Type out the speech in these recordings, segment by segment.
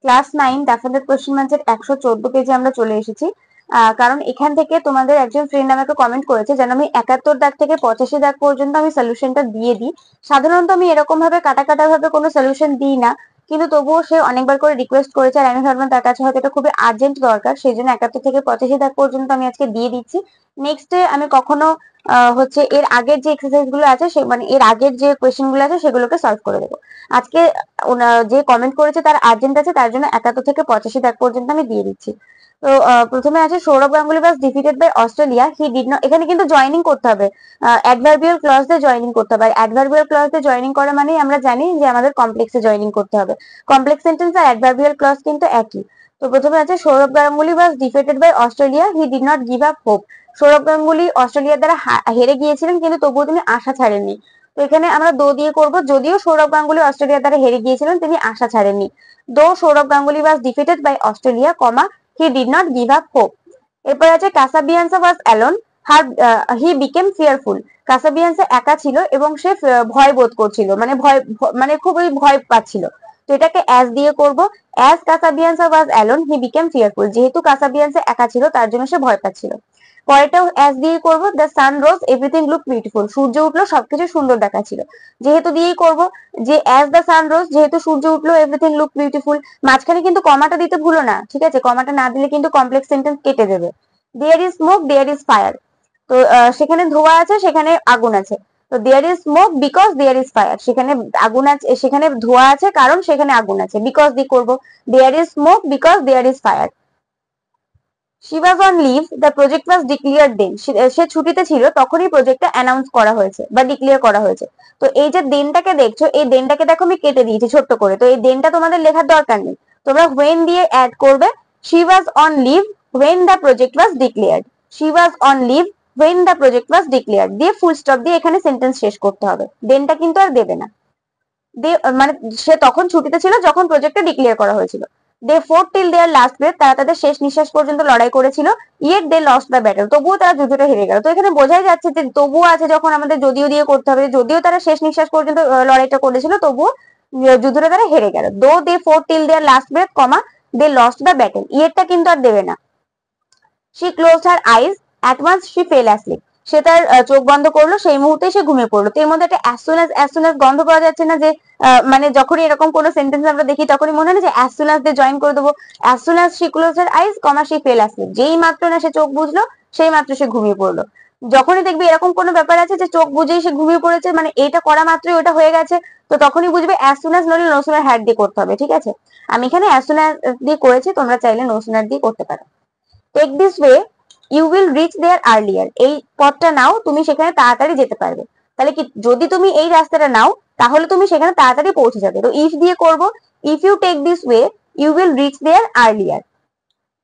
Class 9 definite question ম্যাথের 114 পেজে আমরা চলে এসেছি। কারণ এখান থেকে তোমাদের একজন ফ্রেন্ড আমাকে কমেন্ট করেছে যেন আমি 71 দাগ থেকে 85 দাগ পর্যন্ত আমি সলিউশনটা দিয়ে দিই। সাধারণত আমি এরকম ভাবে কাটা কাটা ভাবে কোনো সলিউশন দিই না, কিন্তু তবুও সে অনেকবার করে রিকোয়েস্ট করেছে আর আমি ভাবলাম তার কাছে হয়তো এটা খুবই আর্জেন্ট দরকার, সেই জন্য 71 থেকে 85 দাগ পর্যন্ত আমি আজকে দিয়ে দিচ্ছি। নেক্সট ডে আমি কখনো হচ্ছে এর আগের যে এক্সারসাইজ গুলো আছে মানে এর আগের যে কোয়েশ্চেন গুলো আছে সেগুলোকে সলভ করে দেবো। আজকে যে কমেন্ট করেছে তার আর্জেন্ট আছে, তার জন্য 71 থেকে 85 দাগ পর্যন্ত আমি দিয়ে দিচ্ছি। তো প্রথমে আছে Sourav Ganguly was defeated by Australia, he did not. এখানে কিন্তু জয়েনিং করতে হবে, অ্যাডভার্বিয়াল ক্লজ দিয়ে জয়েনিং করতে হবে। আর অ্যাডভার্বিয়াল ক্লজ দিয়ে জয়েনিং করা মানেই আমরা জানি যে আমাদের কমপ্লেক্সে জয়েনিং করতে হবে। কমপ্লেক্স সেন্টেন্স আর অ্যাডভার্বিয়াল ক্লজ কিন্তু একই। তো প্রথমে আছে Sourav Ganguly was defeated by Australia, he did not give up hope. Sourav Ganguly অস্ট্রেলিয়ার দ্বারা হেরে গিয়েছিলেন কিন্তু তবুও তিনি আশা ছাড়েননি। তো এখানে আমরা দো দিয়ে করব, যদিও সৌরভ গাঙ্গুলি অস্ট্রেলিয়ার দ্বারা হেরে গিয়েছিলেন তিনি আশা ছাড়েননি। Though Sourav Ganguly was defeated by Australia, comma he did not give up hope. এরপর আছে Casabianca was alone, he became fearful. Casabianca একা ছিল এবং সে ভয় বোধ করছিল, মানে মানে খুবই ভয় পাচ্ছিল। তো এটাকে অ্যাজ দিয়ে করব। As Casabianca was alone he became fearful, যেহেতু কাসাবিয়ান্সা একা ছিল তার জন্য সে ভয় পাচ্ছিল। পরেরটাও অ্যাজ দিয়ে করব। The sun rose everything look beautiful, সূর্য উঠলো সবকিছু সুন্দর দেখাচ্ছিল। যেহেতু দিয়েই করব, যে অ্যাজ দ্য সান রোজ, যেহেতু সূর্য উঠলো, এভরিথিং লুক বিউটিফুল। মাঝখানে কিন্তু কমাটা দিতে ভুলো না, ঠিক আছে? কমাটা না দিলে কিন্তু কমপ্লেক্স সেন্টেন্স কেটে দেবে। There is smoke, there is fire. তো সেখানে ধোঁয়া আছে, সেখানে আগুন আছে। তো there is smoke because there is fire, সেখানে আগুন আছে, সেখানে ধোঁয়া আছে কারণ সেখানে আগুন আছে। বিকজ দিয়ে করব। There is smoke because there is fire. She was on leave, the project was declared then. সে ছুটিতে ছিল, তখনই প্রজেক্টটা অ্যানাউন্স করা হয়েছে বা ডিক্লেয়ার করা হয়েছে। তো এই যে দেনটাকে দেখছো, এই দেনটাকে দেখো আমি কেটে দিয়েছি ছোট্ট করে, তো এই দেনটা তোমাদের লেখার দরকার নেই। তোমরা when দিয়ে অ্যাড করবে। She was on leave when the project was declared. She was on leave when the project was declared দিয়ে ফুল স্টপ দিয়ে এখানে সেন্টেন্স শেষ করতে হবে, দেনটা কিন্তু আর দেবে না। মানে সে তখন ছুটিতে ছিল যখন প্রজেক্টটা ডিক্লেয়ার করা হয়েছিল। They fought till their last breath, তারা তাদের শেষ নিঃশ্বাস পর্যন্ত লড়াই করেছিল। Yet they lost the battle, তবুও তারা যুদ্ধটা হেরে গেল। তো এখানে বোঝাই যাচ্ছে যে তবুও আছে যখন আমাদের যদিও দিয়ে করতে হবে, যদিও তারা শেষ নিঃশ্বাস পর্যন্ত লড়াইটা করেছিল তবুও যুদ্ধটা তারা হেরে গেল। Though they fought till their last breath, comma they lost the battle, ইয়েটটা কিন্তু আর দেবে না। She closed her eyes, at once she fell asleep, সে তার চোখ বন্ধ করলো, সেই মুহূর্তে সে ঘুমিয়ে পড়লো। তো এর মধ্যে একটা অ্যাজ সুন অ্যাজ গন্ধ পাওয়া যাচ্ছে না? যে মানে যখনই এরকম কোনো সেন্টেন্স আমরা দেখি তখনই মনে হয় না যে অ্যাজ সুন অ্যাজ দিয়ে জয়েন করে দেবো। As soon as she closed her eyes, comma she fell asleep, যেই মাত্র না সে চোখ বুঝলো সেই মাত্র সে ঘুমিয়ে পড়লো। যখনই দেখবি এরকম কোনো ব্যাপার আছে যে চোখ বুঝেই সে ঘুমিয়ে পড়েছে, মানে এটা করা মাত্রই ওটা হয়ে গেছে, তো তখনই বুঝবে অ্যাজ সুন অ্যাজ নলে নো সুনার হ্যাড দিয়ে করতে হবে, ঠিক আছে? আমি এখানে অ্যাজ সুন অ্যাজ দিয়ে করেছি, তোমরা চাইলে নো সুনার দিয়ে করতে পারো। Take this way, you will reach there earlier, এই পথটা নাও, তুমি সেখানে তাড়াতাড়ি যেতে পারবে। তাহলে কি, যদি তুমি এই রাস্তাটা নাও তাহলে তুমি সেখানে তাড়াতাড়ি পৌঁছে যাবে। তো ইফ দিয়ে করব। If you take this way, you will reach there earlier.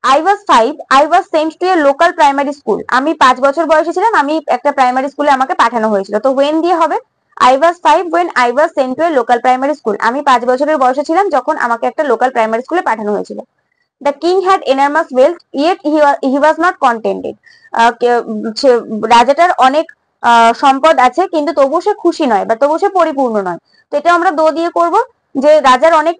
I was 5, I was sent to a local primary school. আমি 5 বছর বয়সে ছিলাম, আমি একটা প্রাইমারি স্কুলে আমাকে পাঠানো হয়েছিল। তো when দিয়ে হবে। I was 5 when I was sent to a local primary school. আমি 5 বছরের বয়সে ছিলাম যখন আমাকে একটা লোকাল প্রাইমারি স্কুলে পাঠানো হয়েছিল। The king had enormous wealth, yet he was not contented. রাজাটার অনেক সম্পদ আছে কিন্তু তবু সে খুশি নয় বা তবু সে পরিপূর্ণ নয়। তো এটা আমরা দো দিয়ে করব, যে রাজার অনেক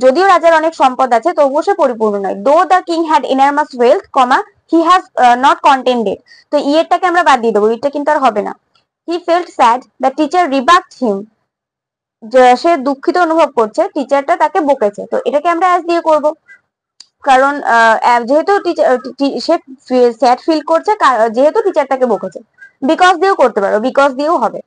যদিও রাজার অনেক সম্পদ আছে তবুও সে পরিপূর্ণ নয়। দো the king had enormous wealth, comma he has not contented. তো ইয়েরটাকে আমরা বাদ দিয়ে দেবো, ইটটা কিন্তু আর হবে না। He felt sad, the teacher rebuked him, সে দুঃখিত অনুভব করছে, টিচারটা তাকে বকেছে। তো এটাকে আমরা অ্যাজ দিয়ে করব, কারণ যেহেতু সে স্যাড ফিল করছে যেহেতু টিচার তাকে বকেছে। বিকজ দিয়েও করতে পারো, বিকজ দিয়েও হবে।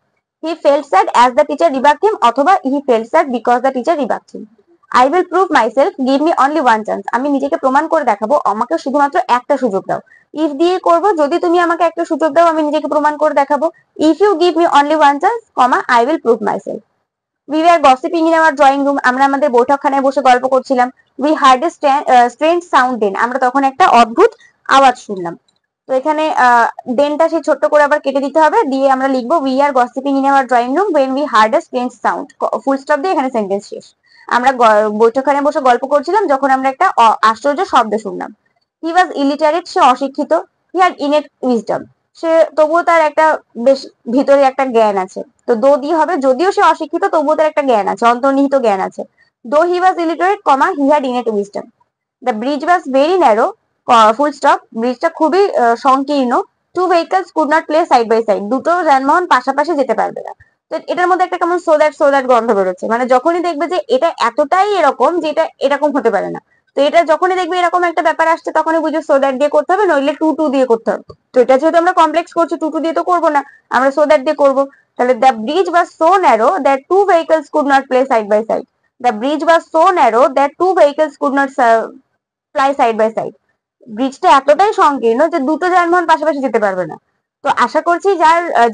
He felt sad as the teacher rebuked him, অথবা he felt sad because the teacher rebuked him. I will prove myself, give me only one chance, আমি নিজেকে প্রমাণ করে দেখাবো, আমাকে শুধুমাত্র একটা সুযোগ দাও। ইফ দিয়ে করব, যদি তুমি আমাকে একটা সুযোগ দাও আমি নিজেকে প্রমাণ করে দেখাবো। If you give me only one chance, comma I will prove myself. We were gossiping in our drawing room, আমরা আমাদের বৈঠকখানায় বসে গল্প করছিলাম। We heard a strange sound then, আমরা তখন একটা অদ্ভুত আওয়াজ শুনলাম। তো এখানে দেনটা সেই ছোট্ট করে আবার কেটে দিতে হবে, দিয়ে আমরা লিখবো we are gossiping in our drawing room when we heard a strange sound, full stop দিয়ে এখানে সেন্টেন্স শেষ। আমরা বৈঠকখানায় বসে গল্প করছিলাম যখন আমরা একটা আশ্চর্য শব্দ শুনলাম। He was illiterate, সে অশিক্ষিত। He had innate wisdom, সে তবুও তার একটা বেশ ভিতরে একটা জ্ঞান আছে। তো দো দিয়ে হবে, যদিও সে অশিক্ষিত তবুও তার একটা জ্ঞান আছে, অন্তর্নিহিত জ্ঞান আছে। Though he was illiterate, comma he had innate wisdom. The bridge was very narrow, full stop, ব্রিজটা খুবই সংকীর্ণ। Two vehicles could not play side by side, দুটো যানবাহন পাশাপাশি যেতে পারবে না। তো এটার মধ্যে একটা কেমন সো দ্যাট গন্ধ বেরোচ্ছে, মানে যখনই দেখবে যে এটা এতটাই এরকম যে এটা এরকম হতে পারে না, তো এটা যখনই দেখবে এরকম একটা ব্যাপার আসছে তখনই বুঝে সো দ্যাট দিয়ে করতে হবে, নইলে টু টু দিয়ে করতে হবে। তো এটা যেহেতু আমরা কমপ্লেক্স করছি, টু টু দিয়ে তো করবো না, আমরা সো দ্যাট দিয়ে করবো। তাহলে the bridge was so narrow that two vehicles could not play side by side. The bridge was so narrow that two vehicles could not fly side by side. ব্রিজটা এতটাই সংকীর্ণ যে দুটো যানবাহন পাশাপাশি যেতে পারবে না। তো আশা করছি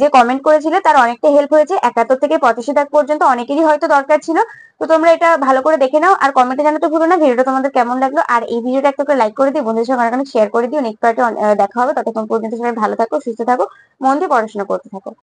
যে কমেন্ট করেছিল তার অনেকটা হেল্প হয়েছে। 71 থেকে 85 দাগ পর্যন্ত অনেকেরই হয়তো দরকার ছিল। তো তোমরা এটা ভালো করে দেখে নাও, আর কমেন্টে জানাতে ভুলো না ভিডিওটা তোমাদের কেমন লাগলো। আর এই ভিডিওটা একটা করে লাইক করে দিও, বন্ধুদের সঙ্গে অনেক শেয়ার করে দিও। নেক্সট পার্টে দেখা হবে, ততক্ষণ পর্যন্ত সবাই ভালো থাকো, সুস্থ থাকো, মন দিয়ে পড়াশোনা করতে থাকো।